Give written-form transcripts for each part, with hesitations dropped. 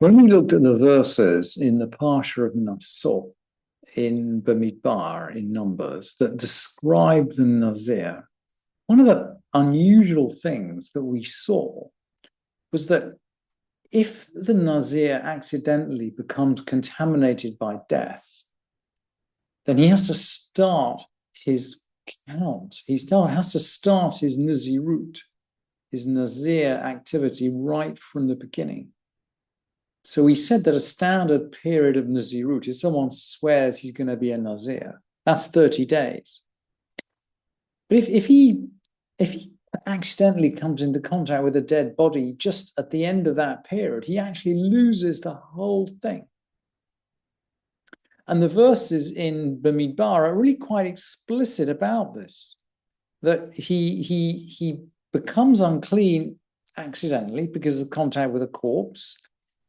When we looked at the verses in the Parsha of Nazir in Bamidbar, in Numbers, that describe the Nazir, one of the unusual things that we saw was that if the Nazir accidentally becomes contaminated by death, then he has to start his count. Has to start his Nazirut, his Nazir activity right from the beginning. So we said that a standard period of Nazirut, if someone swears he's going to be a Nazir, that's 30 days. But if he accidentally comes into contact with a dead body just at the end of that period, he actually loses the whole thing. And the verses in Bamidbar are really quite explicit about this, that he becomes unclean accidentally because of contact with a corpse,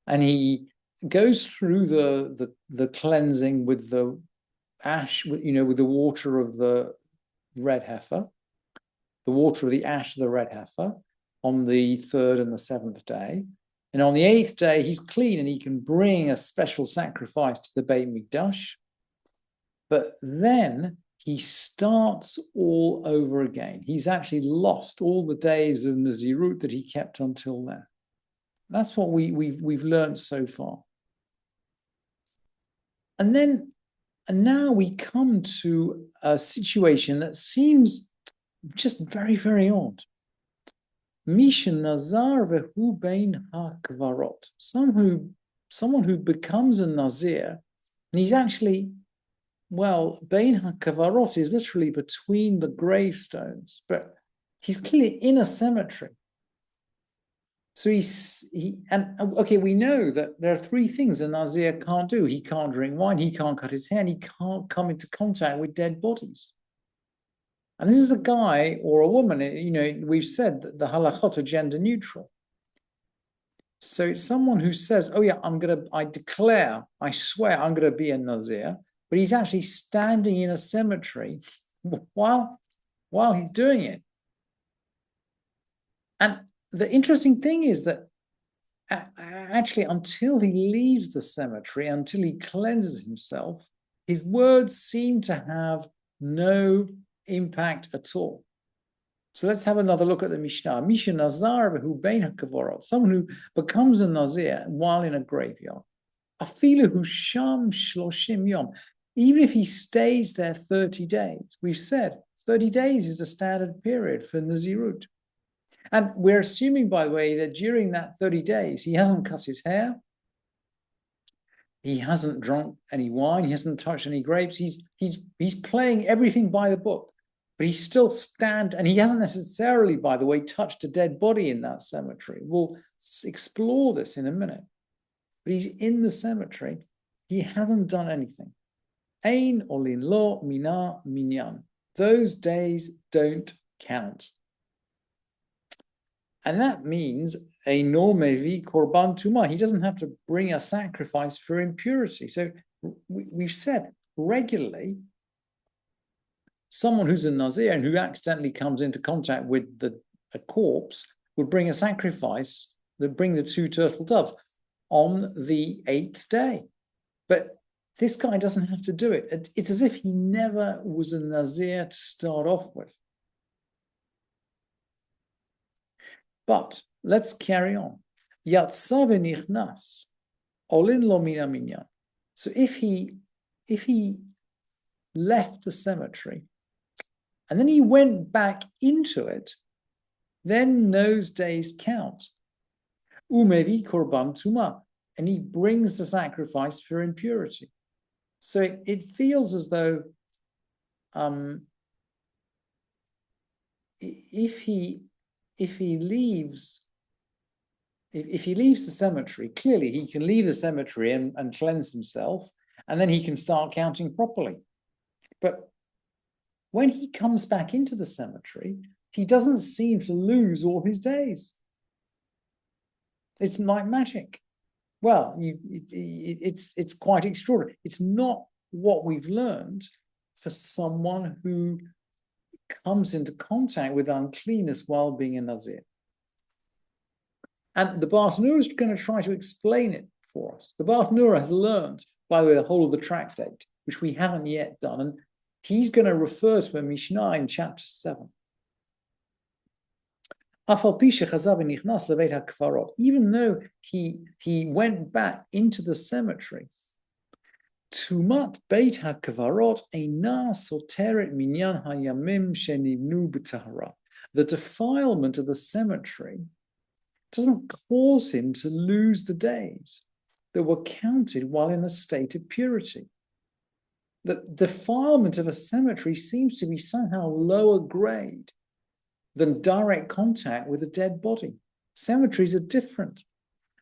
and he goes through the cleansing with the ash, with the water of the red heifer, the water of the ash of the red heifer on the 3rd and the 7th day. And on the 8th day, he's clean and he can bring a special sacrifice to the Beit Mikdash. But then he starts all over again. He's actually lost all the days of Nazirut that he kept until then. That's what we've learned so far. And now we come to a situation that seems just very, very odd. Misha Nazar vehu bein hakvarot. Someone who becomes a Nazir, and he's actually, bein hakvarot is literally between the gravestones, but he's clearly in a cemetery. So we know that there are 3 things a Nazir can't do. He can't drink wine, he can't cut his hair, and he can't come into contact with dead bodies. And this is a guy or a woman, we've said that the halachot are gender neutral. So it's someone who says, I declare, I swear I'm going to be a Nazir, but he's actually standing in a cemetery while he's doing it. And the interesting thing is that actually, until he leaves the cemetery, until he cleanses himself, his words seem to have no impact at all. So let's have another look at the Mishnah. Misha Nazar vehu bein hakavorot, someone who becomes a Nazir while in a graveyard. Afilu hu sham shloshim yom, even if he stays there 30 days. We've said 30 days is a standard period for Nazirut. And we're assuming, by the way, that during that 30 days, he hasn't cut his hair, he hasn't drunk any wine, he hasn't touched any grapes. He's playing everything by the book, but he's still and he hasn't necessarily, by the way, touched a dead body in that cemetery. We'll explore this in a minute. But he's in the cemetery. He hasn't done anything. Ein olin lo mina minyan. Those days don't count. And that means a normevi korban tumah. He doesn't have to bring a sacrifice for impurity. So we've said regularly, someone who's a Nazir and who accidentally comes into contact with a corpse would bring a sacrifice, that bring the 2 turtle doves on the 8th day. But this guy doesn't have to do it. It's as if he never was a Nazir to start off with. But let's carry on. Yatsa v'nichnas olin lo mina minyan. So if he left the cemetery and then he went back into it, then those days count. Umevi korban tumah, and he brings the sacrifice for impurity. So it feels as though if he leaves the cemetery, clearly he can leave the cemetery and cleanse himself, and then he can start counting properly. But when he comes back into the cemetery, he doesn't seem to lose all his days. It's like magic. Well, it's quite extraordinary. It's not what we've learned for someone who comes into contact with uncleanness while being a Nazir. And the Bartanura is going to try to explain it for us. The Baal Nura has learned, by the way, the whole of the tractate, which we haven't yet done, and he's going to refer to a Mishnah in chapter 7. Even though he went back into the cemetery, Tumat Beit HaKvarot eina soteret minyan hayamim shenivnu b'tahara. The defilement of the cemetery doesn't cause him to lose the days that were counted while in a state of purity. The defilement of a cemetery seems to be somehow lower grade than direct contact with a dead body. Cemeteries are different.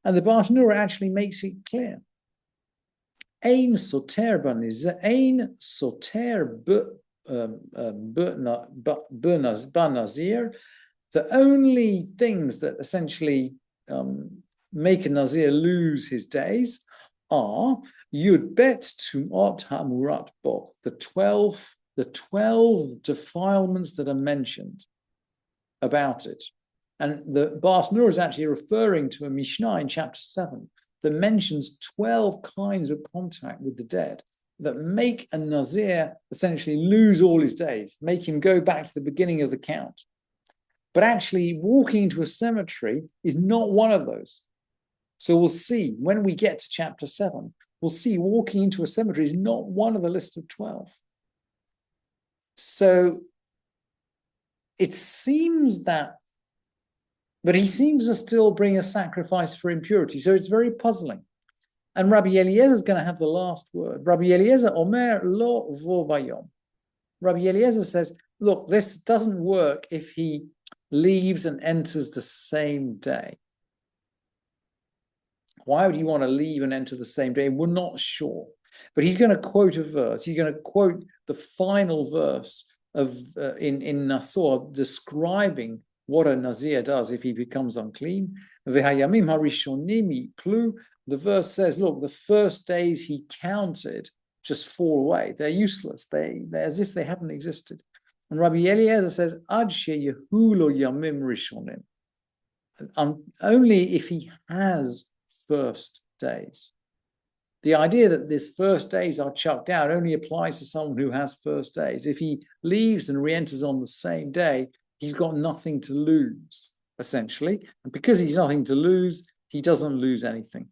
And the Baal Nura actually makes it clear. Ein soter Nazir. The only things that essentially make a Nazir lose his days are Yud Bet Tumot Hamurat Bo, the 12 defilements that are mentioned about it. And the Baal Nura is actually referring to a Mishnah in chapter 7 that mentions 12 kinds of contact with the dead that make a Nazir essentially lose all his days, make him go back to the beginning of the count. But actually, walking into a cemetery is not one of those. So we'll see, when we get to chapter 7, we'll see walking into a cemetery is not one of the list of 12. So it seems that, but he seems to still bring a sacrifice for impurity. So it's very puzzling. And Rabbi Eliezer is going to have the last word. Rabbi Eliezer Omer lo vo vayom. Rabbi Eliezer says, look, this doesn't work if he leaves and enters the same day. Why would he want to leave and enter the same day? We're not sure. But he's going to quote a verse. He's going to quote the final verse of in Nazir, describing what a Nazir does if he becomes unclean. The verse says, look, the first days he counted just fall away. They're useless. They're as if they haven't existed. And Rabbi Eliezer says, Ad sheyehu lo yamim rishonim. Only if he has first days. The idea that these first days are chucked out only applies to someone who has first days. If he leaves and re-enters on the same day, he's got nothing to lose, essentially. And because he's nothing to lose, he doesn't lose anything.